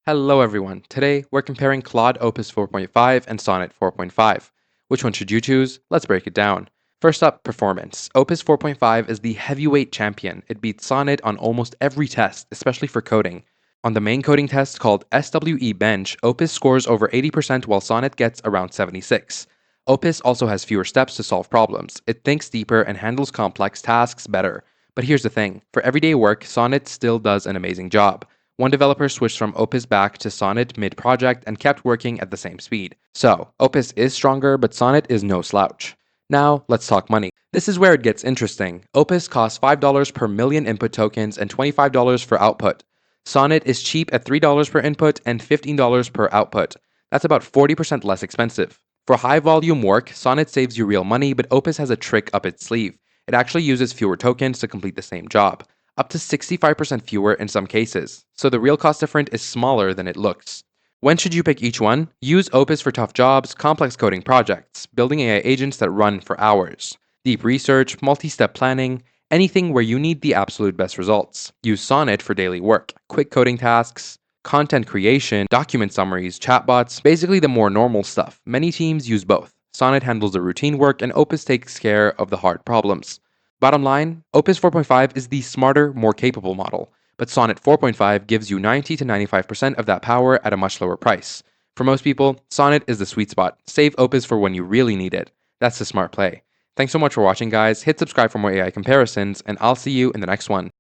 Hello everyone. Today we're comparing Claude Opus 4.5 and Sonnet 4.5. Which one should you choose? Let's break it down. First up, performance. Opus 4.5 is the heavyweight champion. It beats Sonnet on almost every test, especially for coding. On the main coding test called SWE Bench, Opus scores over 80% while Sonnet gets around 76. Opus also has fewer steps to solve problems. It thinks deeper and handles complex tasks better. But here's the thing, for everyday work, Sonnet still does an amazing job. One developer switched from Opus back to Sonnet mid-project and kept working at the same speed. So, Opus is stronger, but Sonnet is no slouch. Now, let's talk money. This is where it gets interesting. Opus costs $5 per million input tokens and $25 for output. Sonnet is cheap at $3 per input and $15 per output. That's about 40% less expensive. For high volume work, Sonnet saves you real money, but Opus has a trick up its sleeve. It actually uses fewer tokens to complete the same job, up to 65% fewer in some cases, so the real cost difference is smaller than it looks. When should you pick each one? Use Opus for tough jobs, complex coding projects, building AI agents that run for hours, deep research, multi-step planning, anything where you need the absolute best results. Use Sonnet for daily work, quick coding tasks, content creation, document summaries, chatbots, basically the more normal stuff. Many teams use both. Sonnet handles the routine work and Opus takes care of the hard problems. Bottom line, Opus 4.5 is the smarter, more capable model, but Sonnet 4.5 gives you 90 to 95% of that power at a much lower price. For most people, Sonnet is the sweet spot. Save Opus for when you really need it. That's the smart play. Thanks so much for watching, guys. Hit subscribe for more AI comparisons, and I'll see you in the next one.